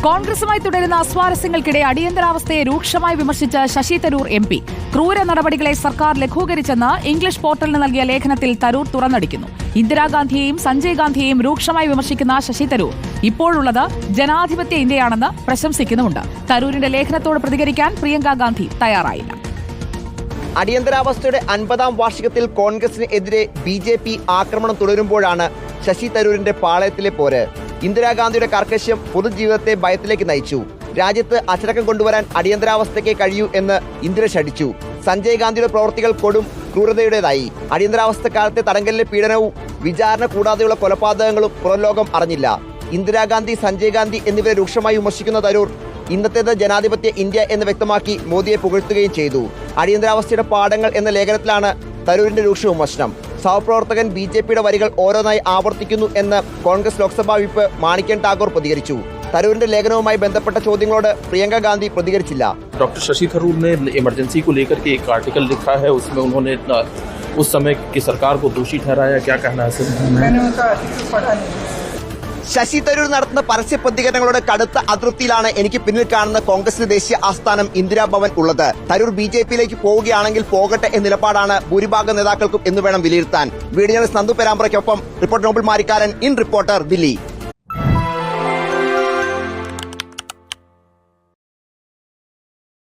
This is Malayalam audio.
കോൺഗ്രസുമായി തുടരുന്ന അസ്വാരസ്യങ്ങൾക്കിടെ അടിയന്തരാവസ്ഥയെ രൂക്ഷമായി വിമർശിച്ച ശശി തരൂർ MP. ക്രൂര നടപടികളെ സർക്കാർ ലഘൂകരിച്ചെന്ന് ഇംഗ്ലീഷ് പോർട്ടലിന് നൽകിയ ലേഖനത്തിൽ തരൂർ തുറന്നടിക്കുന്നു. ഇന്ദിരാഗാന്ധിയെയും സഞ്ജയ് ഗാന്ധിയെയും രൂക്ഷമായി വിമർശിക്കുന്ന ശശി തരൂർ ഇപ്പോഴുള്ളത് ജനാധിപത്യ ഇന്ത്യയാണെന്ന് പ്രശംസിക്കുന്നുമുണ്ട്. തരൂരിന്റെ ലേഖനത്തോട് പ്രതികരിക്കാൻ പ്രിയങ്ക ഗാന്ധി തയ്യാറായില്ല. അടിയന്തരാവസ്ഥയുടെ 50ാം വാർഷികത്തിൽ കോൺഗ്രസിന് എതിരെ BJP ആക്രമണം തുടരുമ്പോഴാണ് ശശി തരൂരിന്റെ പാളയത്തിലെ പോര്. ഇന്ദിരാഗാന്ധിയുടെ കർക്കശ്യം പൊതുജീവിതത്തെ ഭയത്തിലേക്ക് നയിച്ചു. രാജ്യത്ത് അച്ചടക്കം കൊണ്ടുവരാൻ അടിയന്തരാവസ്ഥയ്ക്ക് കഴിയൂ എന്ന് ഇന്ദിര ശഠിച്ചു. സഞ്ജയ് ഗാന്ധിയുടെ പ്രവൃത്തികൾ കൊടും ക്രൂരതയുടേതായി. അടിയന്തരാവസ്ഥ കാലത്തെ തടങ്കലിലെ പീഡനവും വിചാരണ കൂടാതെയുള്ള കൊലപാതകങ്ങളും പുറംലോകം അറിഞ്ഞില്ല. ഇന്ദിരാഗാന്ധി, സഞ്ജയ് ഗാന്ധി എന്നിവരെ രൂക്ഷമായി വിമർശിക്കുന്ന തരൂർ ഇന്നത്തേത് ജനാധിപത്യ ഇന്ത്യ എന്ന് വ്യക്തമാക്കി മോദിയെ പുകഴ്ത്തുകയും ചെയ്തു. അടിയന്തരാവസ്ഥയുടെ പാഠങ്ങൾ എന്ന ലേഖനത്തിലാണ് തരൂരിന്റെ രൂക്ഷ വിമർശനം. സഹപ്രവർത്തകൻ BJPയുടെ വരികൾ ഓരോന്നായി ആവർത്തിക്കുന്നു എന്ന് കോൺഗ്രസ് ലോക്സഭാ വിപ്പ് മാണിക്യൻ ടാഗോർ പ്രതികരിച്ചു. തരൂരിന്റെ ലേഖനവുമായി ബന്ധപ്പെട്ട ചോദ്യങ്ങളോട് പ്രിയങ്ക ഗാന്ധി പ്രതികരിച്ചില്ല. डॉक्टर शशि थरूर ने इमरजेंसी को लेकर के एक आर्टिकल लिखा है, उसमें उन्होंने उस समय की सरकार को दोषी ठहराया. क्या कहना है सर? मैंने उनका आर्टिकल पढ़ा नहीं. ശശി തരൂർ നടത്തുന്ന പരസ്യ പ്രതികരണങ്ങളുടെ കടുത്ത അതൃപ്തിയിലാണ് എനിക്ക് പിന്നിൽ കാണുന്ന കോൺഗ്രസിന്റെ ദേശീയ ആസ്ഥാനം ഇന്ദിരാഭവൻ ഉള്ളത്. തരൂർ BJPയിലേക്ക് പോവുകയാണെങ്കിൽ പോകട്ടെ എന്ന നിലപാടാണ് ഭൂരിഭാഗം നേതാക്കൾക്കും എന്ന് വേണം വിലയിരുത്താൻ. വീഡിയോ ജേർണലിസ്റ്റ് നന്ദു പെരാമ്പ്രയ്ക്കൊപ്പം reporter Noble Marikkaran, in reporter, Delhi.